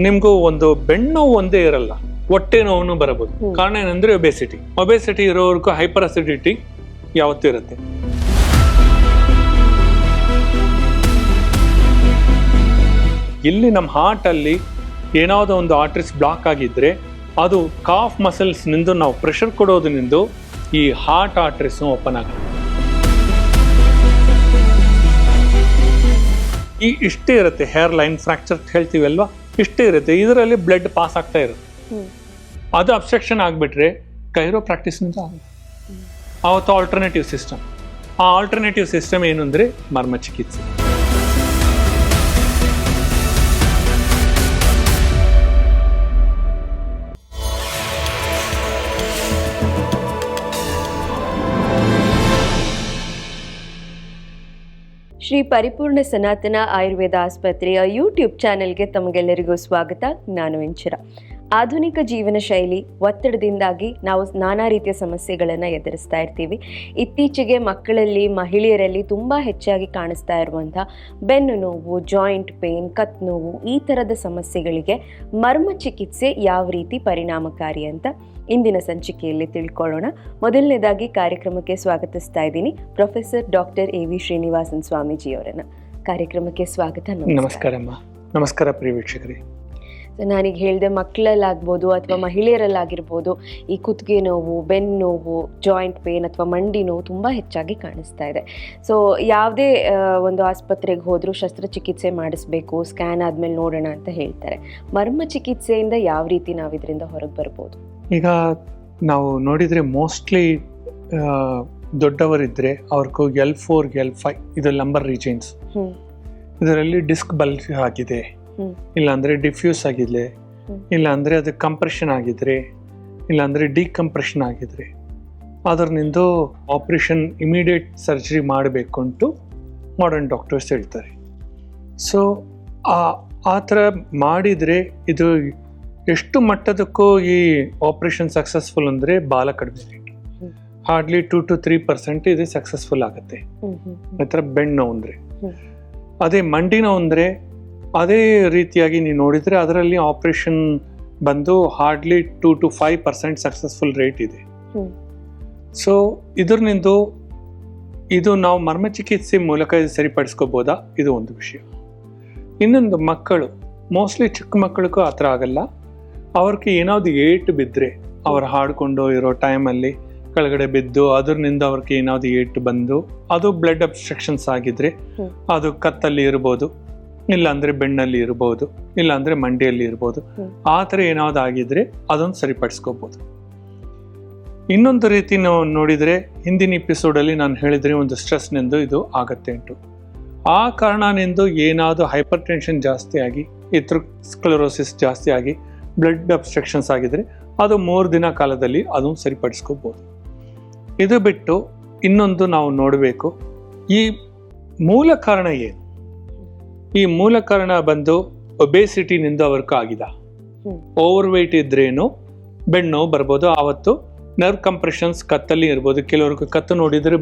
ನಿಮ್ಗೂ ಒಂದು ಬೆನ್ನೋವು ಒಂದೇ ಇರಲ್ಲ, ಹೊಟ್ಟೆ ನೋವು ಬರಬಹುದು. ಕಾರಣ ಏನಂದ್ರೆ ಒಬೆಸಿಟಿ ಇರೋರ್ಗೂ ಹೈಪರ್ ಅಸಿಡಿಟಿ ಯಾವತ್ತೂ ಇರುತ್ತೆ. ಇಲ್ಲಿ ನಮ್ಮ ಹಾರ್ಟ್ ಅಲ್ಲಿ ಏನಾವುದೋ ಒಂದು ಆರ್ಟರೀಸ್ ಬ್ಲಾಕ್ ಆಗಿದ್ರೆ ಅದು ಕಾಫ್ ಮಸಲ್ಸ್ ನಿಂದ ನಾವು ಪ್ರೆಷರ್ ಕೊಡೋದ್ರಿಂದ ಈ ಹಾರ್ಟ್ ಆರ್ಟರೀಸ್ ಓಪನ್ ಆಗುತ್ತೆ. ಇಷ್ಟೇ ಇರುತ್ತೆ, ಹೇರ್ ಲೈನ್ ಫ್ರಾಕ್ಚರ್ ಹೇಳ್ತೀವಿ ಅಲ್ವಾ, ಇಷ್ಟೇ ಇರುತ್ತೆ. ಇದರಲ್ಲಿ ಬ್ಲಡ್ ಪಾಸ್ ಆಗ್ತಾ ಇರುತ್ತೆ. ಅದು ಅಬ್ಸ್ಟ್ರಕ್ಷನ್ ಆಗಿಬಿಟ್ರೆ ಕೈರೋ ಪ್ರಾಕ್ಟೀಸ್ನಿಂದ ಆಗಲ್ಲ. ಆವತ್ತು ಆಲ್ಟರ್ನೇಟಿವ್ ಸಿಸ್ಟಮ್. ಆ ಆಲ್ಟರ್ನೇಟಿವ್ ಸಿಸ್ಟಮ್ ಏನು ಅಂದರೆ ಮರ್ಮ ಚಿಕಿತ್ಸೆ. ಶ್ರೀ ಪರಿಪೂರ್ಣ ಸನಾತನ ಆಯುರ್ವೇದ ಆಸ್ಪತ್ರೆಯ ಯೂಟ್ಯೂಬ್ ಚಾನೆಲ್ಗೆ ತಮಗೆಲ್ಲರಿಗೂ ಸ್ವಾಗತ. ನಾನು ಇಂಚರ. ಆಧುನಿಕ ಜೀವನ ಶೈಲಿ ಒತ್ತಡದಿಂದಾಗಿ ನಾವು ನಾನಾ ರೀತಿಯ ಸಮಸ್ಯೆಗಳನ್ನು ಎದುರಿಸ್ತಾ ಇರ್ತೀವಿ. ಇತ್ತೀಚೆಗೆ ಮಕ್ಕಳಲ್ಲಿ, ಮಹಿಳೆಯರಲ್ಲಿ ತುಂಬ ಹೆಚ್ಚಾಗಿ ಕಾಣಿಸ್ತಾ ಇರುವಂಥ ಬೆನ್ನು ನೋವು, ಜಾಯಿಂಟ್ ಪೇನ್, ಕತ್ ನೋವು, ಈ ಥರದ ಸಮಸ್ಯೆಗಳಿಗೆ ಮರ್ಮ ಚಿಕಿತ್ಸೆ ಯಾವ ರೀತಿ ಪರಿಣಾಮಕಾರಿ ಅಂತ ಇಂದಿನ ಸಂಚಿಕೆಯಲ್ಲಿ ತಿಳ್ಕೊಳ್ಳೋಣ. ಮೊದಲನೇದಾಗಿ ಕಾರ್ಯಕ್ರಮಕ್ಕೆ ಸ್ವಾಗತಿಸ್ತಾ ಇದ್ದೀನಿ ಪ್ರೊಫೆಸರ್ ಡಾಕ್ಟರ್ ಎ.ವಿ. ಶ್ರೀನಿವಾಸನ್ ಸ್ವಾಮೀಜಿಯವರನ್ನು. ಕಾರ್ಯಕ್ರಮಕ್ಕೆ ಸ್ವಾಗತ. ನಮಸ್ಕಾರಮ್ಮ. ನಮಸ್ಕಾರ ಪ್ರಿಯ ವೀಕ್ಷಕರೇ. ನಾನೀಗ ಹೇಳಿದೆ, ಮಕ್ಕಳಲ್ಲಾಗ್ಬೋದು ಅಥವಾ ಮಹಿಳೆಯರಲ್ಲಾಗಿರ್ಬೋದು ಈ ಕುತ್ತಿಗೆ ನೋವು, ಬೆನ್ನು ನೋವು, ಜಾಯಿಂಟ್ ಪೇನ್ ಅಥವಾ ಮಂಡಿ ನೋವು ತುಂಬ ಹೆಚ್ಚಾಗಿ ಕಾಣಿಸ್ತಾ ಇದೆ. ಸೊ ಯಾವುದೇ ಒಂದು ಆಸ್ಪತ್ರೆಗೆ ಹೋದರೂ ಶಸ್ತ್ರಚಿಕಿತ್ಸೆ ಮಾಡಿಸ್ಬೇಕು, ಸ್ಕ್ಯಾನ್ ಆದಮೇಲೆ ನೋಡೋಣ ಅಂತ ಹೇಳ್ತಾರೆ. ಮರ್ಮ ಚಿಕಿತ್ಸೆಯಿಂದ ಯಾವ ರೀತಿ ನಾವು ಇದರಿಂದ ಹೊರಗೆ ಬರ್ಬೋದು? ಈಗ ನಾವು ನೋಡಿದರೆ ಮೋಸ್ಟ್ಲಿ ದೊಡ್ಡವರಿದ್ದರೆ ಅವ್ರಿಗೂ L4, L5 ಇದು ಲಂಬರ್ ರೀಜನ್ಸ್. ಇದರಲ್ಲಿ ಡಿಸ್ಕ್ ಬಲ್ಜ್ ಆಗಿದೆ, ಇಲ್ಲಾಂದರೆ ಡಿಫ್ಯೂಸ್ ಆಗಿದೆ, ಇಲ್ಲಾಂದರೆ ಅದು ಕಂಪ್ರೆಷನ್ ಆಗಿದ್ರೆ, ಇಲ್ಲಾಂದರೆ ಡಿಕಂಪ್ರೆಷನ್ ಆಗಿದ್ರೆ ಅದರಿಂದ ಆಪ್ರೇಷನ್ ಇಮಿಡಿಯೇಟ್ ಸರ್ಜರಿ ಮಾಡಬೇಕು ಅಂಟು ಮಾಡರ್ನ್ ಡಾಕ್ಟರ್ಸ್ ಹೇಳ್ತಾರೆ. ಸೊ ಆ ಥರ ಮಾಡಿದರೆ ಇದು ಎಷ್ಟು ಮಟ್ಟದಕ್ಕೂ ಈ ಆಪ್ರೇಷನ್ ಸಕ್ಸಸ್ಫುಲ್ ಅಂದರೆ ಭಾಳ ಕಡಿಮೆ ರೇಟ್, ಹಾರ್ಡ್ಲಿ 2 to 3% ಇದು ಸಕ್ಸಸ್ಫುಲ್ ಆಗುತ್ತೆ. ಆ ಥರ ಬೆನ್ನು ನೋವು ಅಂದರೆ. ಅದೇ ಮಂಡಿ ನೋವು ಅಂದರೆ ಅದೇ ರೀತಿಯಾಗಿ ನೀವು ನೋಡಿದರೆ ಅದರಲ್ಲಿ ಆಪ್ರೇಷನ್ ಬಂದು ಹಾರ್ಡ್ಲಿ 2 to 5% ಸಕ್ಸಸ್ಫುಲ್ ರೇಟ್ ಇದೆ. ಸೊ ಇದರಿಂದ ಇದು ನಾವು ಮರ್ಮ ಚಿಕಿತ್ಸೆ ಮೂಲಕ ಇದು ಸರಿಪಡಿಸ್ಕೋಬೋದಾ, ಇದು ಒಂದು ವಿಷಯ. ಇನ್ನೊಂದು, ಮಕ್ಕಳು ಮೋಸ್ಟ್ಲಿ ಚಿಕ್ಕ ಮಕ್ಕಳಿಗೂ ಆ ಥರ ಆಗಲ್ಲ. ಅವ್ರಿಗೆ ಏನಾದ್ರು ಏಟು ಬಿದ್ದರೆ, ಅವ್ರು ಹಾಡ್ಕೊಂಡು ಇರೋ ಟೈಮಲ್ಲಿ ಕೆಳಗಡೆ ಬಿದ್ದು ಅದರಿಂದ ಅವ್ರಿಗೆ ಏನಾದ್ರು ಏಟು ಬಂದು ಅದು ಬ್ಲಡ್ ಅಬ್ಸ್ಟ್ರಕ್ಷನ್ಸ್ ಆಗಿದ್ರೆ ಅದು ಕತ್ತಲ್ಲಿ ಇರ್ಬೋದು, ಇಲ್ಲಾಂದರೆ ಬೆನ್ನಲ್ಲಿ ಇರ್ಬೋದು, ಇಲ್ಲಾಂದರೆ ಮಂಡಿಯಲ್ಲಿ ಇರ್ಬೋದು. ಆ ಥರ ಏನಾದ್ರು ಆಗಿದ್ರೆ ಅದನ್ನು ಸರಿಪಡಿಸ್ಕೋಬೋದು. ಇನ್ನೊಂದು ರೀತಿ ನಾವು ನೋಡಿದರೆ, ಹಿಂದಿನ ಎಪಿಸೋಡಲ್ಲಿ ನಾನು ಹೇಳಿದರೆ ಒಂದು ಸ್ಟ್ರೆಸ್ನಿಂದ ಇದು ಆಗತ್ತೆ ಉಂಟು. ಆ ಕಾರಣನಿಂದ ಏನಾದರೂ ಹೈಪರ್ ಟೆನ್ಷನ್ ಜಾಸ್ತಿ ಆಗಿ, ಸ್ಕ್ಲೆರೋಸಿಸ್ ಜಾಸ್ತಿ ಆಗಿ, ಬ್ಲಡ್ ಅಬ್ಸ್ಟ್ರಕ್ಷನ್ಸ್ ಆಗಿದ್ರೆ ಅದು 3 ದಿನ ಕಾಲದಲ್ಲಿ ಅದನ್ನು ಸರಿಪಡಿಸ್ಕೋಬೋದು. ಇದು ಬಿಟ್ಟು ಇನ್ನೊಂದು ನಾವು ನೋಡಬೇಕು, ಈ ಮೂಲ ಕಾರಣ ಏನು. ಈ ಮೂಲ ಕಾರಣ ಬಂದು ಒಬೇಸಿಟಿನಿಂದ ಅವ್ರಿಗೆ ಆಗಿದೆ. ಓವರ್ ವೆಯ್ಟ್ ಇದ್ರೇನು ಬೆನ್ನು ನೋವು ಬರ್ಬೋದು. ಆವತ್ತು ನರ್ವ್ ಕಂಪ್ರೆಷನ್ಸ್ ಕತ್ತಲ್ಲಿ ಇರ್ಬೋದು. ಕೆಲವ್ರಿಗೆ ಕತ್ತು ನೋಡಿದರೆ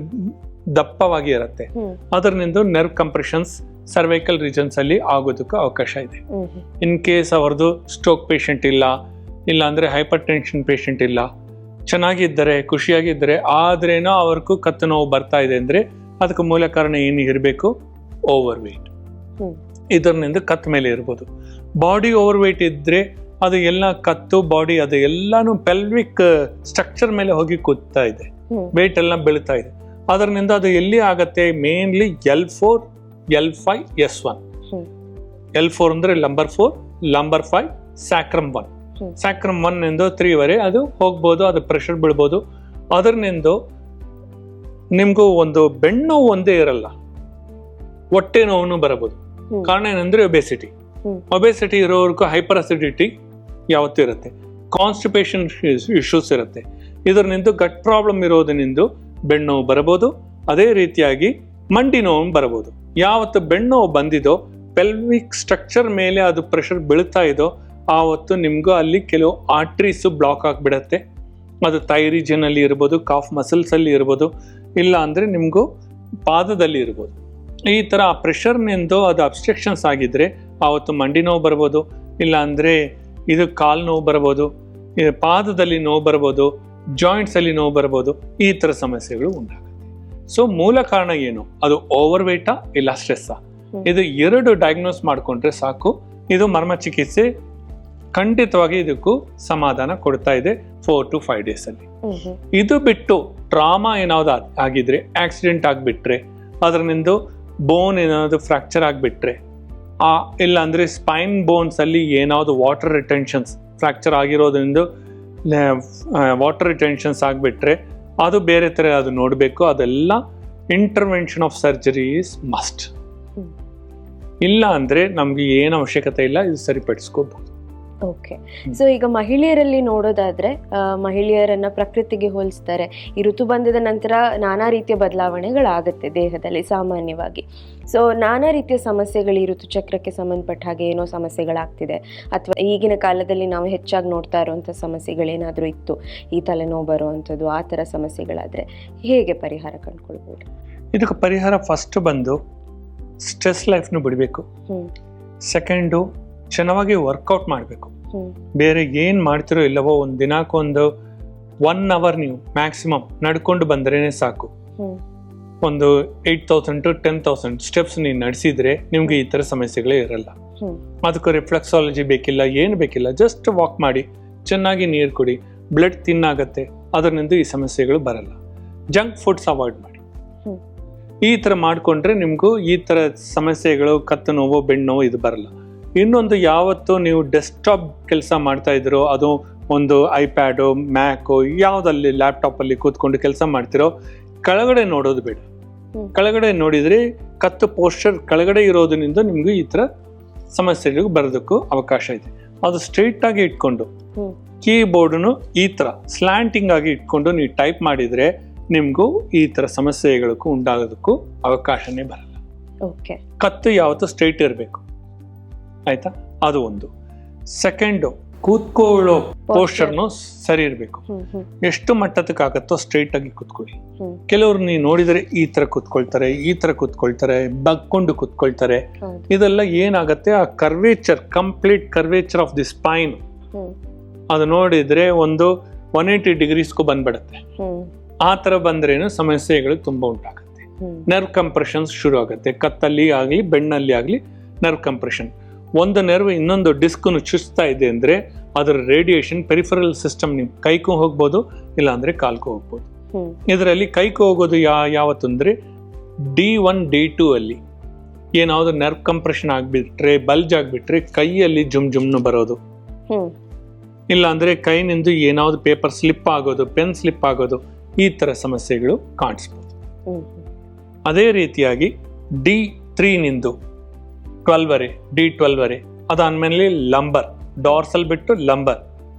ದಪ್ಪವಾಗಿ ಇರುತ್ತೆ, ಅದರಿಂದ ನರ್ವ್ ಕಂಪ್ರೆಷನ್ಸ್ ಸರ್ವೈಕಲ್ ರೀಜನ್ಸ್ ಅಲ್ಲಿ ಆಗೋದಕ್ಕೆ ಅವಕಾಶ ಇದೆ. ಇನ್ ಕೇಸ್ ಅವ್ರದ್ದು ಸ್ಟ್ರೋಕ್ ಪೇಷಂಟ್ ಇಲ್ಲ ಅಂದ್ರೆ ಹೈಪರ್ ಟೆನ್ಷನ್ ಪೇಷಂಟ್ ಇಲ್ಲ, ಚೆನ್ನಾಗಿದ್ದರೆ, ಖುಷಿಯಾಗಿದ್ದರೆ, ಆದ್ರೇನೋ ಅವ್ರಿಗೂ ಕತ್ತು ನೋವು ಬರ್ತಾ ಇದೆ ಅಂದ್ರೆ ಅದಕ್ಕೆ ಮೂಲ ಕಾರಣ ಏನು ಇರಬೇಕು? Over weight. ಇದರಿಂದ ಕತ್ತು ಮೇಲೆ ಇರ್ಬೋದು. ಬಾಡಿ ಓವರ್ ವೆಯ್ಟ್ ಇದ್ರೆ ಅದು ಎಲ್ಲ ಕತ್ತು, ಬಾಡಿ ಅದು ಎಲ್ಲಾನು ಪೆಲ್ವಿಕ್ ಸ್ಟ್ರಕ್ಚರ್ ಮೇಲೆ ಹೋಗಿ ಕೂತ್ತಾ ಇದೆ, ವೆಯ್ಟ್ ಎಲ್ಲ ಬೀಳ್ತಾ ಇದೆ. ಅದರಿಂದ ಅದು ಎಲ್ಲಿ ಆಗತ್ತೆ? Mainly L4, L5, S1. L4 ಅಂದ್ರೆ ಲಂಬರ್ 4, ಲಂಬರ್ 5, ಸ್ಯಾಕ್ರಮ್ 1. ಸ್ಯಾಕ್ರಮ್ 1 ನಿಂದ 3 ವರೆ ಅದು ಹೋಗ್ಬೋದು, ಅದು ಪ್ರೆಷರ್ ಬೀಳ್ಬೋದು. ಅದರಿಂದ ನಿಮ್ಗೂ ಒಂದು ಬೆನ್ನು ನೋವು ಒಂದೇ ಇರಲ್ಲ, ಹೊಟ್ಟೆ ನೋವು ಬರಬಹುದು. ಕಾರಣ ಏನಂದ್ರೆ ಒಬೆಸಿಟಿ ಇರೋರ್ಗೂ ಹೈಪರ್ ಅಸಿಡಿಟಿ ಯಾವತ್ತೂ ಇರುತ್ತೆ, ಕಾನ್ಸ್ಟಿಪೇಷನ್ ಇಶ್ಯೂಸ್ ಇರುತ್ತೆ. ಇದರಿಂದ ಗಟ್ ಪ್ರಾಬ್ಲಮ್ ಇರೋದ್ರಿಂದ ಬೆನ್ನು ನೋವು ಬರಬಹುದು. ಅದೇ ರೀತಿಯಾಗಿ ಮಂಡಿ ನೋವು ಬರಬಹುದು. ಯಾವತ್ತು ಬೆನ್ನು ನೋವು ಬಂದಿದೋ, ಪೆಲ್ವಿಕ್ ಸ್ಟ್ರಕ್ಚರ್ ಮೇಲೆ ಅದು ಪ್ರೆಷರ್ ಬೀಳ್ತಾ ಇದೋ, ಆವತ್ತು ನಿಮ್ಗೂ ಅಲ್ಲಿ ಕೆಲವು ಆರ್ಟ್ರೀಸ್ ಬ್ಲಾಕ್ ಆಗಿಬಿಡತ್ತೆ. ಅದು ಥೈ ರೀಜನ್ ಅಲ್ಲಿ ಇರ್ಬೋದು, ಕಾಫ್ ಮಸಲ್ಸ್ ಅಲ್ಲಿ ಇರ್ಬೋದು, ಇಲ್ಲ ಅಂದ್ರೆ ನಿಮ್ಗೂ ಪಾದದಲ್ಲಿ ಇರ್ಬೋದು. ಈ ತರ ಪ್ರೆಷರ್ನಿಂದ ಅದು ಅಬ್ಸ್ಟ್ರಕ್ಷನ್ಸ್ ಆಗಿದ್ರೆ ಆವತ್ತು ಮಂಡಿ ನೋವು ಬರ್ಬೋದು. ಇಲ್ಲ ಅಂದರೆ ಇದು ಕಾಲು ನೋವು ಬರ್ಬೋದು, ಪಾದದಲ್ಲಿ ನೋವು ಬರ್ಬೋದು, ಜಾಯಿಂಟ್ಸಲ್ಲಿ ನೋವು ಬರ್ಬೋದು, ಈ ಥರ ಸಮಸ್ಯೆಗಳು ಉಂಟಾಗುತ್ತೆ. ಸೊ ಮೂಲ ಕಾರಣ ಏನು? ಅದು ಓವರ್ ವೇಟಾ ಇಲ್ಲ ಸ್ಟ್ರೆಸ್ಸಾ? ಇದು 2 ಡಯಾಗ್ನೋಸ್ ಮಾಡಿಕೊಂಡ್ರೆ ಸಾಕು. ಇದು ಮರ್ಮ ಚಿಕಿತ್ಸೆ ಖಂಡಿತವಾಗಿ ಇದಕ್ಕೂ ಸಮಾಧಾನ ಕೊಡ್ತಾ ಇದೆ 4 to 5 days ಅಲ್ಲಿ. ಇದು ಬಿಟ್ಟು ಟ್ರಾಮಾ ಏನಾದ್ರು ಆಗಿದ್ರೆ, ಆಕ್ಸಿಡೆಂಟ್ ಆಗಿಬಿಟ್ರೆ, ಅದರಿಂದ ಬೋನ್ ಏನಾದ್ರು ಫ್ರಾಕ್ಚರ್ ಆಗಿಬಿಟ್ರೆ, ಇಲ್ಲ ಅಂದರೆ ಸ್ಪೈನ್ ಬೋನ್ಸ್ ಅಲ್ಲಿ ಏನಾದ್ರು ವಾಟರ್ ರಿಟೆನ್ಷನ್ಸ್ ಫ್ರಾಕ್ಚರ್ ಆಗಿರೋದ್ರಿಂದ ವಾಟರ್ ರಿಟೆನ್ಷನ್ಸ್ ಆಗಿಬಿಟ್ರೆ ಅದು ಬೇರೆ ಥರ ಅದು ನೋಡಬೇಕು. ಅದೆಲ್ಲ intervention of surgery is must. ಇಲ್ಲ ಅಂದರೆ ನಮಗೆ ಏನು ಅವಶ್ಯಕತೆ ಇಲ್ಲ, ಇದು ಸರಿಪಡಿಸ್ಕೋಬಹುದು. ಓಕೆ. ಸೊ ಈಗ ಮಹಿಳೆಯರಲ್ಲಿ ನೋಡೋದಾದ್ರೆ, ಮಹಿಳೆಯರನ್ನ ಪ್ರಕೃತಿಗೆ ಹೋಲಿಸ್ತಾರೆ. ಈ ಋತುಬಂಧದ ನಂತರ ನಾನಾ ರೀತಿಯ ಬದಲಾವಣೆಗಳಾಗುತ್ತೆ ದೇಹದಲ್ಲಿ ಸಾಮಾನ್ಯವಾಗಿ. ಸೊ ನಾನಾ ರೀತಿಯ ಸಮಸ್ಯೆಗಳು ಈ ಋತುಚಕ್ರಕ್ಕೆ ಸಂಬಂಧಪಟ್ಟ ಹಾಗೆ ಏನೋ ಸಮಸ್ಯೆಗಳಾಗ್ತಿದೆ, ಅಥವಾ ಈಗಿನ ಕಾಲದಲ್ಲಿ ನಾವು ಹೆಚ್ಚಾಗಿ ನೋಡ್ತಾ ಇರುವಂಥ ಸಮಸ್ಯೆಗಳೇನಾದರೂ ಇತ್ತು, ಈ ತಲೆನೋವು ಬರುವಂಥದ್ದು, ಆ ಥರ ಸಮಸ್ಯೆಗಳಾದರೆ ಹೇಗೆ ಪರಿಹಾರ ಕಂಡುಕೊಳ್ಬೋದು? ಇದಕ್ಕೆ ಪರಿಹಾರ ಫಸ್ಟ್ ಬಂದು ಸ್ಟ್ರೆಸ್ ಲೈಫ್ನು ಬಿಡಬೇಕು. ಸೆಕೆಂಡು ಚೆನ್ನಾಗಿ ವರ್ಕೌಟ್ ಮಾಡಬೇಕು. ಬೇರೆ ಏನು ಮಾಡ್ತಿರೋ ಇಲ್ಲವೋ ಒಂದು ದಿನಕ್ಕೊಂದು 1 hour ನೀವು ಮ್ಯಾಕ್ಸಿಮಮ್ ನಡ್ಕೊಂಡು ಬಂದ್ರೇ ಸಾಕು. ಒಂದು 8,000 to 10,000 ಸ್ಟೆಪ್ಸ್ ನೀವು ನಡೆಸಿದ್ರೆ ನಿಮ್ಗೆ ಈ ಥರ ಸಮಸ್ಯೆಗಳೇ ಇರಲ್ಲ. ಅದಕ್ಕೆ ರಿಫ್ಲೆಕ್ಸಾಲಜಿ ಬೇಕಿಲ್ಲ, ಏನು ಬೇಕಿಲ್ಲ, ಜಸ್ಟ್ ವಾಕ್ ಮಾಡಿ, ಚೆನ್ನಾಗಿ ನೀರು ಕುಡಿ, ಬ್ಲಡ್ ತಿನ್ನಾಗತ್ತೆ, ಅದರಿಂದ ಈ ಸಮಸ್ಯೆಗಳು ಬರಲ್ಲ. ಜಂಕ್ ಫುಡ್ಸ್ ಅವಾಯ್ಡ್ ಮಾಡಿ. ಈ ಥರ ಮಾಡಿಕೊಂಡ್ರೆ ನಿಮಗೂ ಈ ಥರ ಸಮಸ್ಯೆಗಳು, ಕತ್ತು ನೋವು, ಬೆನ್ನು ನೋವು ಇದು ಬರಲ್ಲ. ಇನ್ನೊಂದು, ಯಾವತ್ತು ನೀವು ಡೆಸ್ಕ್ಟಾಪ್ ಕೆಲಸ ಮಾಡ್ತಾ ಇದ್ದೀರೋ, ಅದು ಒಂದು ಐಪ್ಯಾಡು, ಮ್ಯಾಕು, ಯಾವುದಲ್ಲಿ ಲ್ಯಾಪ್ಟಾಪಲ್ಲಿ ಕೂತ್ಕೊಂಡು ಕೆಲಸ ಮಾಡ್ತಿರೋ, ಕೆಳಗಡೆ ನೋಡೋದು ಬೇಡ. ಕೆಳಗಡೆ ನೋಡಿದರೆ ಕತ್ತು ಪೋಸ್ಚರ್ ಕೆಳಗಡೆ ಇರೋದ್ರಿಂದ ನಿಮಗೂ ಈ ಥರ ಸಮಸ್ಯೆಗಳು ಬರೋದಕ್ಕೂ ಅವಕಾಶ ಇದೆ. ಅದು ಸ್ಟ್ರೈಟ್ ಆಗಿ ಇಟ್ಕೊಂಡು ಕೀಬೋರ್ಡನ್ನು ಈ ಥರ ಸ್ಲ್ಯಾಂಟಿಂಗ್ ಆಗಿ ಇಟ್ಕೊಂಡು ನೀವು ಟೈಪ್ ಮಾಡಿದರೆ ನಿಮಗೂ ಈ ಥರ ಸಮಸ್ಯೆಗಳಿಗೂ ಉಂಟಾಗೋದಕ್ಕೂ ಅವಕಾಶನೇ ಬರಲ್ಲ. ಓಕೆ. ಕತ್ತು ಯಾವತ್ತೂ ಸ್ಟ್ರೈಟ್ ಇರಬೇಕು, ಆಯ್ತಾ? ಅದು ಒಂದು. ಸೆಕೆಂಡು, ಕೂತ್ಕೊಳ್ಳೋ ಪೋಸ್ಚರ್ನು ಸರಿ ಇರಬೇಕು. ಎಷ್ಟು ಮಟ್ಟದಕ್ಕಾಗತ್ತೋ ಸ್ಟ್ರೈಟ್ ಆಗಿ ಕೂತ್ಕೊಳ್ಳಿ. ಕೆಲವರು ನೀವು ನೋಡಿದರೆ ಈ ಥರ ಕೂತ್ಕೊಳ್ತಾರೆ, ಈ ಥರ ಕೂತ್ಕೊಳ್ತಾರೆ, ಬಗ್ಕೊಂಡು ಕೂತ್ಕೊಳ್ತಾರೆ. ಇದೆಲ್ಲ ಏನಾಗತ್ತೆ, ಆ curvature, complete curvature of the spine ಅದು ನೋಡಿದ್ರೆ ಒಂದು 180 ಡಿಗ್ರೀಸ್ಗೂ ಬಂದ್ಬಿಡುತ್ತೆ. ಆ ಥರ ಬಂದ್ರೇನು ಸಮಸ್ಯೆಗಳು ತುಂಬ ಉಂಟಾಗುತ್ತೆ. ನರ್ವ್ ಕಂಪ್ರೆಷನ್ಸ್ ಶುರು ಆಗುತ್ತೆ, ಕತ್ತಲ್ಲಿ ಆಗಲಿ ಬೆನ್ನಲ್ಲಿ ಆಗಲಿ ನರ್ವ್ ಕಂಪ್ರೆಷನ್. ಒಂದು ನರ್ವ್ ಇನ್ನೊಂದು ಡಿಸ್ಕ್ನು ಚುಚ್ತಾ ಇದೆ ಅಂದರೆ ಅದರ ರೇಡಿಯೇಷನ್ ಪೆರಿಫರಲ್ ಸಿಸ್ಟಮ್ ನಿಮ್ಮ ಕೈಗೂ ಹೋಗ್ಬೋದು, ಇಲ್ಲ ಅಂದರೆ ಕಾಲ್ಗೂ ಹೋಗ್ಬೋದು. ಇದರಲ್ಲಿ ಕೈಗೂ ಹೋಗೋದು ಯಾವತ್ತು ಅಂದರೆ D1 D2 ಅಲ್ಲಿ ಏನಾದ್ರು ನರ್ವ್ ಕಂಪ್ರೆಷನ್ ಆಗಿಬಿಟ್ರೆ, ಬಲ್ಜ್ ಆಗಿಬಿಟ್ರೆ ಕೈಯಲ್ಲಿ ಜುಮ್ನು ಬರೋದು, ಇಲ್ಲ ಅಂದರೆ ಕೈನಿಂದ ಏನಾದ್ರು ಪೇಪರ್ ಸ್ಲಿಪ್ ಆಗೋದು, ಪೆನ್ ಸ್ಲಿಪ್ ಆಗೋದು, ಈ ಥರ ಸಮಸ್ಯೆಗಳು ಕಾಣಿಸ್ಬೋದು. ಅದೇ ರೀತಿಯಾಗಿ D3 ನಿಂದು 12 D12 ಅದಾದ್ಮೇಲೆ ಲಂಬರ್, ಡಾರ್ಸಲ್ ಬಿಟ್ಟು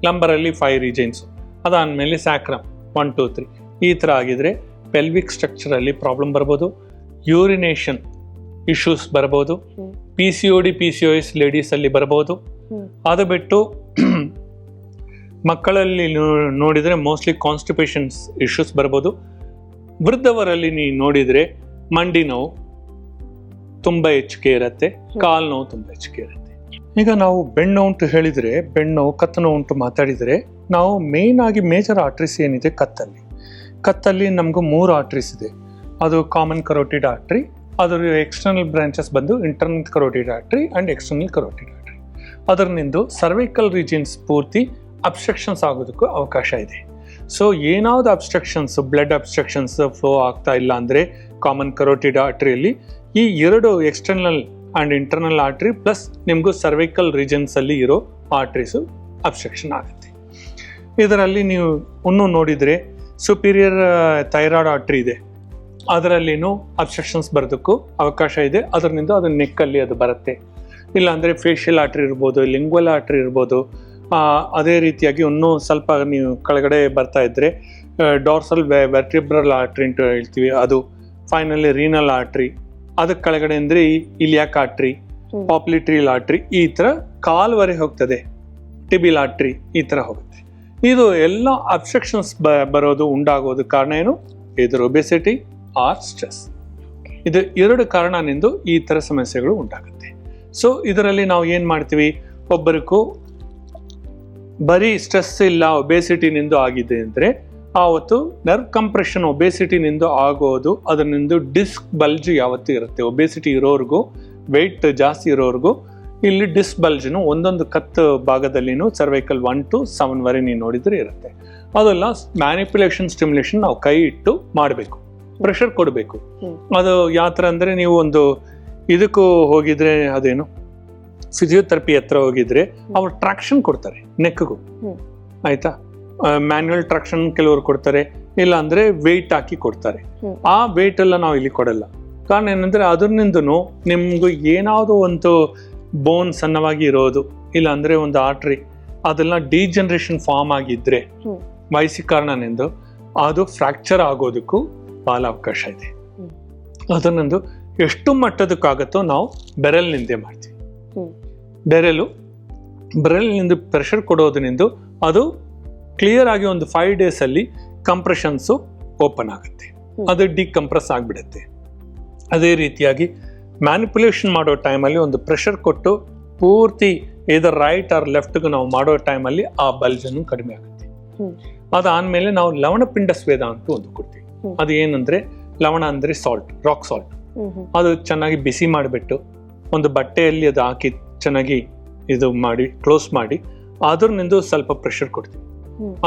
ಲಂಬರಲ್ಲಿ 5 ರೀಜನ್ಸ್, ಅದಾದ್ಮೇಲೆ ಸ್ಯಾಕ್ರಮ್ 1 2 3 ಈ ಥರ ಆಗಿದ್ರೆ ಪೆಲ್ವಿಕ್ ಸ್ಟ್ರಕ್ಚರಲ್ಲಿ ಪ್ರಾಬ್ಲಮ್ ಬರ್ಬೋದು, ಯೂರಿನೇಷನ್ ಇಶ್ಯೂಸ್ ಬರ್ಬೋದು, PCOD PCOS ಲೇಡೀಸಲ್ಲಿ ಬರ್ಬೋದು. ಅದು ಬಿಟ್ಟು ಮಕ್ಕಳಲ್ಲಿ ನೋಡಿದರೆ ಮೋಸ್ಟ್ಲಿ ಕಾನ್ಸ್ಟಿಪೇಷನ್ಸ್ ಇಶ್ಯೂಸ್ ಬರ್ಬೋದು. ವೃದ್ಧವರಲ್ಲಿ ನೀವು ನೋಡಿದರೆ ಮಂಡಿ ನೋವು ತುಂಬ ಹೆಚ್ಚಿಗೆ ಇರುತ್ತೆ, ಕಾಲು ನೋವು ತುಂಬ ಹೆಚ್ಚಿಗೆ ಇರುತ್ತೆ. ಈಗ ನಾವು ಬೆನ್ನು ಉಂಟು ಹೇಳಿದರೆ, ಬೆನ್ನು ಕತ್ತು ನೋವು ಉಂಟು ಮಾತಾಡಿದರೆ, ನಾವು ಮೇನ್ ಆಗಿ ಮೇಜರ್ ಆರ್ಟ್ರೀಸ್ ಏನಿದೆ ಕತ್ತಲ್ಲಿ ನಮಗೂ 3 ಆರ್ಟ್ರೀಸ್ ಇದೆ. ಅದು ಕಾಮನ್ ಕರೋಟಿಡ್ ಆರ್ಟ್ರಿ, ಅದರ ಎಕ್ಸ್ಟರ್ನಲ್ ಬ್ರಾಂಚಸ್ ಬಂದು internal carotid artery and external carotid artery. ಅದರಿಂದ ಸರ್ವೈಕಲ್ ರೀಜನ್ಸ್ ಪೂರ್ತಿ ಅಬ್ಸ್ಟ್ರಕ್ಷನ್ಸ್ ಆಗೋದಕ್ಕೂ ಅವಕಾಶ ಇದೆ. ಸೊ ಏನಾವುದು ಅಬ್ಸ್ಟ್ರಕ್ಷನ್ಸ್, ಬ್ಲಡ್ ಅಬ್ಸ್ಟ್ರಕ್ಷನ್ಸ್ ಫ್ಲೋ ಆಗ್ತಾ ಇಲ್ಲ ಅಂದರೆ ಕಾಮನ್ ಕರೋಟಿಡ್ ಆರ್ಟ್ರಿಯಲ್ಲಿ ಈ 2 external and internal artery plus ನಿಮಗೂ ಸರ್ವೈಕಲ್ ರೀಜನ್ಸಲ್ಲಿ ಇರೋ ಆರ್ಟ್ರೀಸು ಅಬ್ಸ್ಟ್ರಕ್ಷನ್ ಆಗುತ್ತೆ. ಇದರಲ್ಲಿ ನೀವು ಇನ್ನೂ ನೋಡಿದರೆ ಸುಪೀರಿಯರ್ ಥೈರಾಯ್ಡ್ ಆರ್ಟ್ರಿ ಇದೆ, ಅದರಲ್ಲಿನೂ ಅಬ್ಸ್ಟ್ರಕ್ಷನ್ಸ್ ಬರೋದಕ್ಕೂ ಅವಕಾಶ ಇದೆ. ಅದರಿಂದ ಅದು ನೆಕ್ಕಲ್ಲಿ ಅದು ಬರುತ್ತೆ. ಇಲ್ಲಾಂದರೆ ಫೇಶಿಯಲ್ ಆರ್ಟ್ರಿ ಇರ್ಬೋದು, ಲಿಂಗ್ವಲ್ ಆರ್ಟ್ರಿ ಇರ್ಬೋದು. ಅದೇ ರೀತಿಯಾಗಿ ಇನ್ನೂ ಸ್ವಲ್ಪ ನೀವು ಕೆಳಗಡೆ ಬರ್ತಾ ಇದ್ದರೆ ಡಾರ್ಸಲ್ ವೆರ್ಟಿಬ್ರಲ್ ಆರ್ಟ್ರಿ ಅಂತ ಹೇಳ್ತೀವಿ, ಅದು ಫೈನಲಿ ರೀನಲ್ ಆರ್ಟ್ರಿ. ಅದಕ್ಕೆ ಕೆಳಗಡೆ ಅಂದರೆ ಇಲಿಯಾಕ್ ಆರ್ಟ್ರಿ, ಪಾಪ್ಲಿಟ್ರಿಯಲ್ ಆರ್ಟ್ರಿ, ಈ ಥರ ಕಾಲ್ವರೆಗೆ ಹೋಗ್ತದೆ. ಟಿಬಿಲ್ ಆರ್ಟ್ರಿ ಈ ಥರ ಹೋಗುತ್ತೆ. ಇದು ಎಲ್ಲ ಅಬ್ಸ್ಟ್ರಕ್ಷನ್ಸ್ ಬರೋದು ಉಂಟಾಗೋದು ಕಾರಣ ಏನು? ಇದರ ಒಬೆಸಿಟಿ ಆರ್ ಸ್ಟ್ರೆಸ್. ಇದು 2 ಕಾರಣನಿಂದ ಈ ಥರ ಸಮಸ್ಯೆಗಳು ಉಂಟಾಗುತ್ತೆ. ಸೊ ಇದರಲ್ಲಿ ನಾವು ಏನು ಮಾಡ್ತೀವಿ, ಒಬ್ಬರಿಗೂ ಬರೀ ಸ್ಟ್ರೆಸ್ ಇಲ್ಲ ಒಬೇಸಿಟಿನಿಂದ ಆಗಿದೆ ಅಂದರೆ ಆವತ್ತು ನರ್ವ್ ಕಂಪ್ರೆಷನ್ ಒಬೇಸಿಟಿನಿಂದ ಆಗೋದು ಅದರಿಂದ ಡಿಸ್ಕ್ ಬಲ್ಜ್ ಯಾವತ್ತೂ ಇರುತ್ತೆ. ಒಬೇಸಿಟಿ ಇರೋರ್ಗೂ ವೆಯ್ಟ್ ಜಾಸ್ತಿ ಇರೋರ್ಗೂ ಇಲ್ಲಿ ಡಿಸ್ಕ್ ಬಲ್ಜ್ನು ಒಂದೊಂದು ಕತ್ತು ಭಾಗದಲ್ಲಿನೂ ಸರ್ವೈಕಲ್ 1 to 7 ನೀವು ನೋಡಿದ್ರೆ ಇರುತ್ತೆ. ಅದೆಲ್ಲ ಮ್ಯಾನಿಪ್ಯುಲೇಷನ್ ಸ್ಟಿಮ್ಯುಲೇಷನ್ ನಾವು ಕೈ ಇಟ್ಟು ಮಾಡಬೇಕು, ಪ್ರೆಷರ್ ಕೊಡಬೇಕು. ಅದು ಯಾವ ಥರ ಅಂದರೆ ನೀವು ಒಂದು ಇದಕ್ಕೂ ಹೋಗಿದ್ರೆ ಅದೇನು ಫಿಸಿಯೋಥೆರಪಿ ಹತ್ರ ಹೋಗಿದ್ರೆ ಅವ್ರು ಟ್ರಾಕ್ಷನ್ ಕೊಡ್ತಾರೆ ನೆಕ್ಗೂ, ಆಯ್ತಾ. ಮ್ಯಾನ್ಯುಯಲ್ ಟ್ರಾಕ್ಷನ್ ಕೆಲವರು ಕೊಡ್ತಾರೆ, ಇಲ್ಲ ಅಂದ್ರೆ ವೆಯ್ಟ್ ಹಾಕಿ ಕೊಡ್ತಾರೆ. ಆ ವೆಯ್ಟ್ ಎಲ್ಲ ನಾವು ಇಲ್ಲಿ ಕೊಡಲ್ಲ. ಕಾರಣ ಏನಂದ್ರೆ ಅದರಿಂದನೂ ನಿಮ್ಗೂ ಏನಾವುದು ಒಂದು ಬೋನ್ ಸಣ್ಣವಾಗಿ ಇರೋದು, ಇಲ್ಲ ಅಂದ್ರೆ ಒಂದು ಆರ್ಟ್ರಿ ಅದೆಲ್ಲ ಡಿಜನರೇಷನ್ ಫಾರ್ಮ್ ಆಗಿದ್ರೆ ವಯಸ್ಸಿನ ಕಾರಣನಿಂದ ಅದು ಫ್ರಾಕ್ಚರ್ ಆಗೋದಕ್ಕೂ ಬಹಳ ಅವಕಾಶ ಇದೆ. ಅದನ್ನೊಂದು ಎಷ್ಟು ಮಟ್ಟದಕ್ಕಾಗತ್ತೋ ನಾವು ಬೆರಳಿನಿಂದ ಮಾಡ್ತೀವಿ. ಬೆರಳಿನಿಂದ ಪ್ರೆಷರ್ ಕೊಡೋದ್ರಿಂದ ಅದು ಕ್ಲಿಯರ್ ಆಗಿ ಒಂದು 5 days ಅಲ್ಲಿ ಕಂಪ್ರೆಷನ್ಸು ಓಪನ್ ಆಗುತ್ತೆ, ಅದು ಡಿಕಂಪ್ರೆಸ್ ಆಗಿಬಿಡುತ್ತೆ. ಅದೇ ರೀತಿಯಾಗಿ ಮ್ಯಾನಿಪ್ಯುಲೇಷನ್ ಮಾಡೋ ಟೈಮಲ್ಲಿ ಒಂದು ಪ್ರೆಷರ್ ಕೊಟ್ಟು ಪೂರ್ತಿ ಇದರ ರೈಟ್ ಆರ್ ಲೆಫ್ಟ್ಗೆ ನಾವು ಮಾಡೋ ಟೈಮಲ್ಲಿ ಆ ಬಲ್ಜನ್ನು ಕಡಿಮೆ ಆಗುತ್ತೆ. ಅದಾದ್ಮೇಲೆ ನಾವು ಲವಣಪಿಂಡ ಸ್ವೇದ ಅಂತ ಒಂದು ಕೊಡ್ತೀವಿ. ಅದು ಏನಂದ್ರೆ ಲವಣ ಅಂದ್ರೆ ಸಾಲ್ಟ್, ರಾಕ್ ಸಾಲ್ಟ್. ಅದು ಚೆನ್ನಾಗಿ ಬಿಸಿ ಮಾಡಿಬಿಟ್ಟು ಒಂದು ಬಟ್ಟೆಯಲ್ಲಿ ಅದು ಹಾಕಿ ಚೆನ್ನಾಗಿ ಇದು ಮಾಡಿ ಕ್ಲೋಸ್ ಮಾಡಿ ಅದರಿಂದ ಸ್ವಲ್ಪ ಪ್ರೆಷರ್ ಕೊಡ್ತೀವಿ.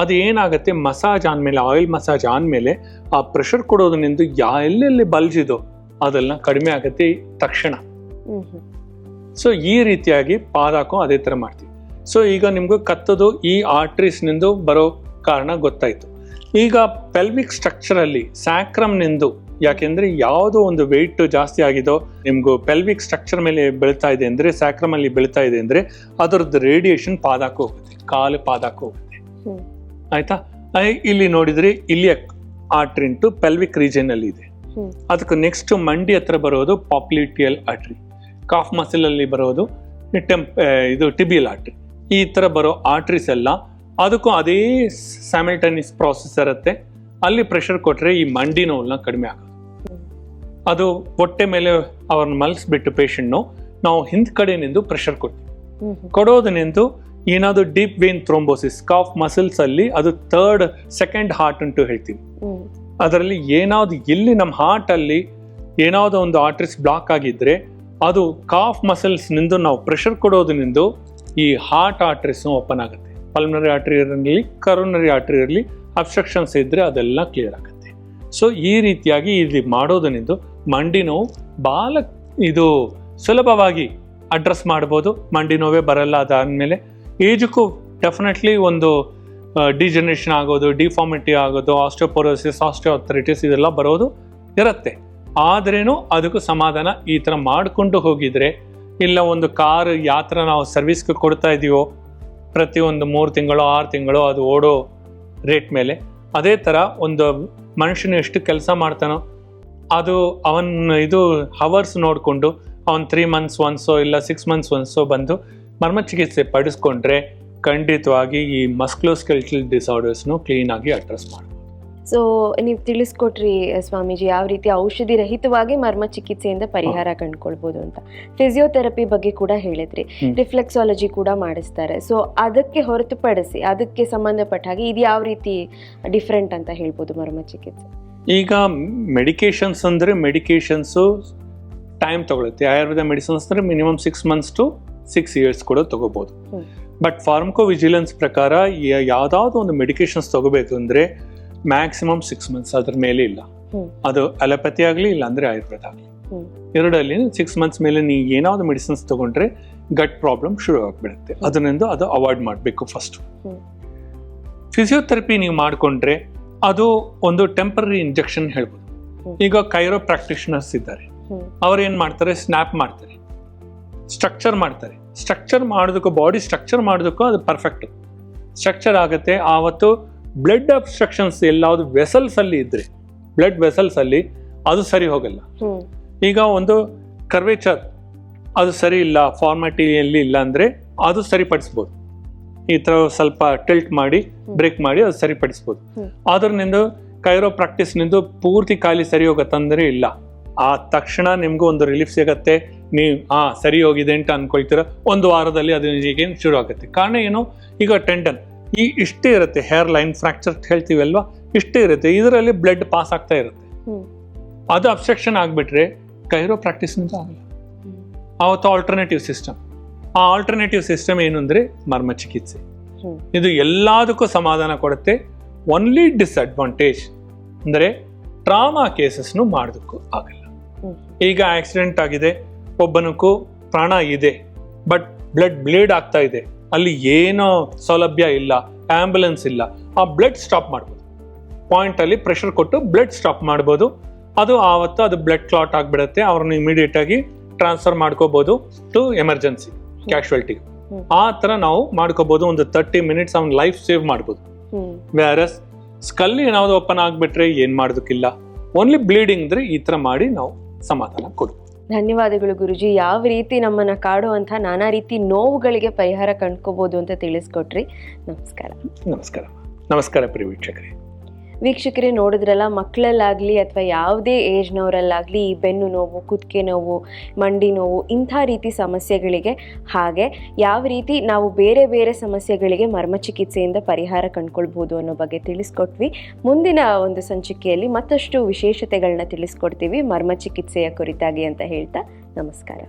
ಅದು ಏನಾಗುತ್ತೆ, ಮಸಾಜ್ ಆದ್ಮೇಲೆ ಆಯಿಲ್ ಮಸಾಜ್ ಆದ್ಮೇಲೆ ಆ ಪ್ರೆಷರ್ ಕೊಡೋದ್ರಿಂದ ಎಲ್ಲೆಲ್ಲಿ ಬಲ್ಜ್ ಇದೋ ಅದೆಲ್ಲ ಕಡಿಮೆ ಆಗುತ್ತೆ ತಕ್ಷಣ. ಸೊ ಈ ರೀತಿಯಾಗಿ ಪಾದಕ್ಕೂ ಅದೇ ತರ ಮಾಡ್ತೀವಿ. ಸೊ ಈಗ ನಿಮ್ಗೂ ಕತ್ತದು ಈ ಆರ್ಟ್ರೀಸ್ ನಿಂದು ಬರೋ ಕಾರಣ ಗೊತ್ತಾಯ್ತು. ಈಗ ಪೆಲ್ವಿಕ್ ಸ್ಟ್ರಕ್ಚರ್ ಅಲ್ಲಿ ಸ್ಯಾಕ್ರಮ್ ನಿಂದು, ಯಾಕೆಂದ್ರೆ ಯಾವುದೋ ಒಂದು ವೆಯ್ಟ್ ಜಾಸ್ತಿ ಆಗಿದೋ ನಿಮ್ಗೂ ಪೆಲ್ವಿಕ್ ಸ್ಟ್ರಕ್ಚರ್ ಮೇಲೆ ಬೆಳ್ತಾ ಇದೆ ಅಂದ್ರೆ, ಸ್ಯಾಕ್ರಮ್ ಅಲ್ಲಿ ಬೆಳ್ತಾ ಇದೆ ಅಂದ್ರೆ ಅದರದ್ದು ರೇಡಿಯೇಷನ್ ಪಾದಕ್ಕೂ ಹೋಗುತ್ತೆ, ಕಾಲು ಪಾದಕ್ಕೂ ಹೋಗುತ್ತೆ. ಆಯ್ತಾ. ಇಲ್ಲಿ ನೋಡಿದ್ರೆ ಇಲ್ಲಿ ಆರ್ಟ್ರಿ ಇಂಟು ಪೆಲ್ವಿಕ್ ರೀಜನ್ ಅಲ್ಲಿ ಇದೆ. ಅದಕ್ಕೆ ನೆಕ್ಸ್ಟ್ ಮಂಡಿ ಹತ್ರ ಬರೋದು ಪಾಪ್ಲಿಟಿಯಲ್ ಆರ್ಟ್ರಿ, ಕಾಫ್ ಮಸಲ್ ಅಲ್ಲಿ ಬರೋದು ಇದು ಟಿಬಿಯಲ್ ಆರ್ಟ್ರಿ. ಈ ತರ ಬರೋ ಆರ್ಟ್ರೀಸ್ ಎಲ್ಲ ಅದಕ್ಕೂ ಅದೇ ಸ್ಯಾಮಿಲ್ಟೇನಿಯಸ್ ಪ್ರಾಸೆಸ್ ಇರುತ್ತೆ. ಅಲ್ಲಿ ಪ್ರೆಷರ್ ಕೊಟ್ರೆ ಈ ಮಂಡಿ ನೋವನ್ನ ಕಡಿಮೆ ಆಗೋದು. ಅದು ಹೊಟ್ಟೆ ಮೇಲೆ ಅವ್ರನ್ನ ಮಲಗಿಸ್ಬಿಟ್ಟು ಪೇಷಂಟ್ನು ನಾವು ಹಿಂದ್ ಕಡೆ ನಿಂದು ಪ್ರೆಷರ್ ಕೊಡೋದನಿಂದು ಏನಾದ್ರು deep vein thrombosis calf muscles ಅಲ್ಲಿ ಅದು ಸೆಕೆಂಡ್ ಹಾರ್ಟ್ ಅಂತ ಹೇಳ್ತೀವಿ. ಅದರಲ್ಲಿ ಏನಾದ್ರು ಇಲ್ಲಿ ನಮ್ಮ ಹಾರ್ಟ್ ಅಲ್ಲಿ ಏನಾದ್ರು ಒಂದು ಆರ್ಟ್ರೀಸ್ ಬ್ಲಾಕ್ ಆಗಿದ್ರೆ ಅದು ಕಾಫ್ ಮಸಲ್ಸ್ ನಿಂದು ನಾವು ಪ್ರೆಷರ್ ಕೊಡೋದ್ರಿಂದ ಈ ಹಾರ್ಟ್ ಆರ್ಟ್ರೀಸ್ ಓಪನ್ ಆಗುತ್ತೆ. ಪಲ್ಮನರಿ ಆರ್ಟರಿ ಇರಲಿ, ಕರೋನರಿ ಆರ್ಟರಿ ಇರಲಿ, ಅಬ್ಸ್ಟ್ರಕ್ಷನ್ಸ್ ಇದ್ರೆ ಅದೆಲ್ಲ ಕ್ಲಿಯರ್ ಆಗುತ್ತೆ. ಸೊ ಈ ರೀತಿಯಾಗಿ ಇಲ್ಲಿ ಮಾಡೋದನಿಂದ ಮಂಡಿ ನೋವು ಬಹಳ ಇದು ಸುಲಭವಾಗಿ ಅಡ್ರೆಸ್ ಮಾಡ್ಬೋದು. ಮಂಡಿ ನೋವೇ ಬರಲ್ಲ. ಅದಾದ್ಮೇಲೆ ಏಜಕ್ಕೂ ಡೆಫಿನೆಟ್ಲಿ ಒಂದು ಡಿಜನರೇಷನ್ ಆಗೋದು, ಡಿಫಾರ್ಮಿಟಿ ಆಗೋದು, ಆಸ್ಟಿಯೋಪೊರೋಸಿಸ್, ಆಸ್ಟಿಯೋಆರ್ಥರೈಟಿಸ್ ಇದೆಲ್ಲ ಬರೋದು ಇರುತ್ತೆ. ಆದ್ರೇನು ಅದಕ್ಕೂ ಸಮಾಧಾನ ಈ ಥರ ಮಾಡಿಕೊಂಡು ಹೋಗಿದ್ರೆ, ಇಲ್ಲ ಒಂದು ಕಾರ್ ಯಾವ ಥರ ನಾವು ಸರ್ವಿಸ್ಗೆ ಕೊಡ್ತಾ ಇದೀವೋ ಪ್ರತಿ ಒಂದು 3 ತಿಂಗಳು 6 ತಿಂಗಳು ಅದು ಓಡೋ ರೇಟ್ ಮೇಲೆ, ಅದೇ ಥರ ಒಂದು ಮನುಷ್ಯನು ಎಷ್ಟು ಕೆಲಸ ಮಾಡ್ತಾನೋ ಅದು ಅವನ ಇದು ಹವರ್ಸ್ ನೋಡಿಕೊಂಡು ಅವನು 3 months ಒನ್ಸೋ ಇಲ್ಲ 6 months ಒನ್ಸೋ ಬಂದು ಮರ್ಮ ಚಿಕಿತ್ಸೆ ಪಡಿಸ್ಕೊಂಡ್ರೆ ಖಂಡಿತವಾಗಿ ಈ ಮಸ್ಕ್ಯುಲೋಸ್ಕೆಲಿಟಲ್ ಡಿಸಾರ್ಡರ್ಸ್ನು ಕ್ಲೀನಾಗಿ ಅಡ್ರೆಸ್ ಮಾಡ್ಬೋದು. ಸೊ ನೀವು ತಿಳಿಸ್ಕೊಟ್ರಿ ಸ್ವಾಮೀಜಿ ಯಾವ ರೀತಿ ಔಷಧಿ ರಹಿತವಾಗಿ ಮರ್ಮ ಚಿಕಿತ್ಸೆಯಿಂದ ಪರಿಹಾರ ಕಂಡುಕೊಳ್ಬೋದು ಅಂತ. ಫಿಸಿಯೋಥೆರಪಿ ಬಗ್ಗೆ ಕೂಡ ಹೇಳಿದ್ರಿ, ರಿಫ್ಲೆಕ್ಸಾಲಜಿ ಕೂಡ ಮಾಡಿಸ್ತಾರೆ. ಸೊ ಅದಕ್ಕೆ ಹೊರತುಪಡಿಸಿ ಅದಕ್ಕೆ ಸಂಬಂಧಪಟ್ಟ ಹಾಗೆ ಇದು ಯಾವ ರೀತಿ ಡಿಫ್ರೆಂಟ್ ಅಂತ ಹೇಳ್ಬೋದು ಮರ್ಮ ಚಿಕಿತ್ಸೆ? ಈಗ ಮೆಡಿಕೇಶನ್ಸ್ ಅಂದರೆ ಮೆಡಿಕೇಶನ್ಸು ಟೈಮ್ ತಗೊಳುತ್ತೆ. ಆಯುರ್ವೇದ ಮೆಡಿಸಿನ್ಸ್ ಅಂದರೆ ಮಿನಿಮಮ್ 6 months to 6 years ಕೂಡ ತಗೋಬಹುದು. ಬಟ್ ಫಾರ್ಮಕೋ ವಿಜಿಲೆನ್ಸ್ ಪ್ರಕಾರ ಯಾವ್ದಾವ್ದು ಒಂದು ಮೆಡಿಕೇಶನ್ಸ್ ತಗೋಬೇಕು ಅಂದರೆ ಮ್ಯಾಕ್ಸಿಮಮ್ 6 months, ಅದ್ರ ಮೇಲೆ ಇಲ್ಲ. ಅದು ಅಲೋಪತಿ ಆಗಲಿ ಇಲ್ಲ ಅಂದ್ರೆ ಆಯುರ್ವೇದ ಆಗಲಿ, ಎರಡಲ್ಲಿ 6 months ಮೇಲೆ ನೀವು ಏನಾದ್ರು ಮೆಡಿಸಿನ್ಸ್ ತಗೊಂಡ್ರೆ ಗಟ್ ಪ್ರಾಬ್ಲಮ್ ಶುರು ಆಗ್ಬಿಡುತ್ತೆ. ಅದರಿಂದ ಅದು ಅವಾಯ್ಡ್ ಮಾಡಬೇಕು ಫಸ್ಟ್. ಫಿಸಿಯೋಥೆರಪಿ ನೀವು ಮಾಡಿಕೊಂಡ್ರೆ ಅದು ಒಂದು ಟೆಂಪರರಿ ಇಂಜೆಕ್ಷನ್ ಹೇಳ್ಬೋದು. ಈಗ ಕೈರೋ ಪ್ರಾಕ್ಟಿಷನರ್ಸ್ ಇದ್ದಾರೆ, ಅವ್ರು ಏನ್ ಮಾಡ್ತಾರೆ, ಸ್ನ್ಯಾಪ್ ಮಾಡ್ತಾರೆ, ಸ್ಟ್ರಕ್ಚರ್ ಮಾಡ್ತಾರೆ. ಸ್ಟ್ರಕ್ಚರ್ ಮಾಡೋದಕ್ಕೂ ಬಾಡಿ ಸ್ಟ್ರಕ್ಚರ್ ಮಾಡೋದಕ್ಕೂ ಅದು ಪರ್ಫೆಕ್ಟ್ ಸ್ಟ್ರಕ್ಚರ್ ಆಗುತ್ತೆ. ಆವತ್ತು ಬ್ಲಡ್ ಅಬ್ಸ್ಟ್ರಕ್ಷನ್ಸ್ ಎಲ್ಲಾವುದು ವೆಸಲ್ಸ್ ಅಲ್ಲಿ ಇದ್ರೆ, ಬ್ಲಡ್ ವೆಸಲ್ಸ್ ಅಲ್ಲಿ ಅದು ಸರಿ ಹೋಗಲ್ಲ. ಈಗ ಒಂದು ಕರ್ವೇಚರ್ ಅದು ಸರಿ ಇಲ್ಲ, ಫಾರ್ಮ್ಯಾಟಿಯಲ್ಲಿ ಇಲ್ಲ ಅಂದ್ರೆ ಅದು ಸರಿಪಡಿಸ್ಬೋದು. ಈ ತರ ಸ್ವಲ್ಪ ಟಿಲ್ಟ್ ಮಾಡಿ ಬ್ರೇಕ್ ಮಾಡಿ ಅದು ಸರಿಪಡಿಸ್ಬೋದು. ಅದರಿಂದ ಕೈರೋ ಪ್ರಾಕ್ಟೀಸ್ ನಿಂದು ಪೂರ್ತಿ ಕಾಲಿ ಸರಿ ಹೋಗತ್ತಂದ್ರೆ ಇಲ್ಲ. ಆ ತಕ್ಷಣ ನಿಮ್ಗೂ ಒಂದು ರಿಲೀಫ್ ಸಿಗತ್ತೆ, ನೀವು ಸರಿ ಹೋಗಿದೆ ಅಂತ ಅನ್ಕೊಳ್ತೀರ, ಒಂದು ವಾರದಲ್ಲಿ ಅದು ಈಗೇನು ಶುರು ಆಗುತ್ತೆ. ಕಾರಣ ಏನು, ಈಗ ಟೆಂಡನ್ ಇಷ್ಟೇ ಇರುತ್ತೆ, ಹೇರ್ ಲೈನ್ ಫ್ರಾಕ್ಚರ್ ಹೇಳ್ತೀವಲ್ವಾ, ಇಷ್ಟೇ ಇರುತ್ತೆ, ಇದರಲ್ಲಿ ಬ್ಲಡ್ ಪಾಸ್ ಆಗ್ತಾ ಇರುತ್ತೆ. ಅದು ಅಬ್ಸ್ಟ್ರಕ್ಷನ್ ಆಗಿಬಿಟ್ರೆ ಕೈರೋ ಪ್ರಾಕ್ಟೀಸ್ನಿಂದ ಆಗಲ್ಲ. ಆವತ್ತು ಆಲ್ಟರ್ನೇಟಿವ್ ಸಿಸ್ಟಮ್, ಆ ಆಲ್ಟರ್ನೇಟಿವ್ ಸಿಸ್ಟಮ್ ಏನು ಅಂದರೆ ಮರ್ಮ ಚಿಕಿತ್ಸೆ. ಇದು ಎಲ್ಲದಕ್ಕೂ ಸಮಾಧಾನ ಕೊಡುತ್ತೆ. ಓನ್ಲಿ ಡಿಸ್ಅಡ್ವಾಂಟೇಜ್ ಅಂದರೆ ಟ್ರಾಮಾ ಕೇಸಸ್ನು ಮಾಡೋದಕ್ಕೂ ಆಗಲ್ಲ. ಈಗ ಆಕ್ಸಿಡೆಂಟ್ ಆಗಿದೆ, ಒಬ್ಬನಕ್ಕೂ ಪ್ರಾಣ ಇದೆ, ಬಟ್ ಬ್ಲಡ್ ಬ್ಲೀಡ್ ಆಗ್ತಾ ಇದೆ, ಅಲ್ಲಿ ಏನೋ ಸೌಲಭ್ಯ ಇಲ್ಲ, ಆಂಬ್ಯುಲೆನ್ಸ್ ಇಲ್ಲ, ಆ ಬ್ಲಡ್ ಸ್ಟಾಪ್ ಮಾಡ್ಬೋದು. ಪಾಯಿಂಟಲ್ಲಿ ಪ್ರೆಷರ್ ಕೊಟ್ಟು ಬ್ಲಡ್ ಸ್ಟಾಪ್ ಮಾಡ್ಬೋದು. ಅದು ಆವತ್ತು ಅದು ಬ್ಲಡ್ ಕ್ಲಾಟ್ ಆಗಿಬಿಡುತ್ತೆ, ಅವ್ರನ್ನ ಇಮಿಡಿಯೇಟ್ ಆಗಿ ಟ್ರಾನ್ಸ್ಫರ್ ಮಾಡ್ಕೋಬಹುದು ಟು ಎಮರ್ಜೆನ್ಸಿ ಕ್ಯಾಶುಯಾಲಿಟಿಗೆ. ಆ ಥರ ನಾವು ಮಾಡ್ಕೋಬಹುದು. ಒಂದು 30 ಮಿನಿಟ್ಸ್ ಅವ್ನ ಲೈಫ್ ಸೇವ್ ಮಾಡ್ಬೋದು. ವ್ಯಾರಸ್ ಸ್ಕಲ್ ಏನಾದ್ರು ಓಪನ್ ಆಗಿಬಿಟ್ರೆ ಏನು ಮಾಡೋದಕ್ಕಿಲ್ಲ, ಓನ್ಲಿ ಬ್ಲೀಡಿಂಗ್ ಇದ್ರೆ ಈ ಥರ ಮಾಡಿ ನಾವು ಸಮಾಧಾನ ಕೊಡ್ಬೋದು. ಧನ್ಯವಾದಗಳು ಗುರುಜಿ. ಯಾವ ರೀತಿ ನಮ್ಮನ್ನು ಕಾಡುವಂಥ ನಾನಾ ರೀತಿ ನೋವುಗಳಿಗೆ ಪರಿಹಾರ ಕಂಡ್ಕೋಬಹುದು ಅಂತ ತಿಳಿಸ್ಕೊಟ್ರಿ. ನಮಸ್ಕಾರ. ನಮಸ್ಕಾರ. ನಮಸ್ಕಾರ ಪ್ರಿಯ ವೀಕ್ಷಕರೇ. ವೀಕ್ಷಕರೇ, ನೋಡಿದ್ರಲ್ಲ, ಮಕ್ಕಳಲ್ಲಾಗಲಿ ಅಥವಾ ಯಾವುದೇ ಏಜ್ನವರಲ್ಲಾಗಲಿ ಈ ಬೆನ್ನು ನೋವು, ಕುತ್ತಿಗೆ ನೋವು, ಮಂಡಿ ನೋವು, ಇಂಥ ರೀತಿ ಸಮಸ್ಯೆಗಳಿಗೆ, ಹಾಗೆ ಯಾವ ರೀತಿ ನಾವು ಬೇರೆ ಬೇರೆ ಸಮಸ್ಯೆಗಳಿಗೆ ಮರ್ಮ ಚಿಕಿತ್ಸೆಯಿಂದ ಪರಿಹಾರ ಕಂಡುಕೊಳ್ಬೋದು ಅನ್ನೋ ಬಗ್ಗೆ ತಿಳಿಸ್ಕೊಟ್ವಿ. ಮುಂದಿನ ಒಂದು ಸಂಚಿಕೆಯಲ್ಲಿ ಮತ್ತಷ್ಟು ವಿಶೇಷತೆಗಳನ್ನ ತಿಳಿಸ್ಕೊಡ್ತೀವಿ ಮರ್ಮ ಚಿಕಿತ್ಸೆಯ ಕುರಿತಾಗಿ ಅಂತ ಹೇಳ್ತಾ ನಮಸ್ಕಾರ.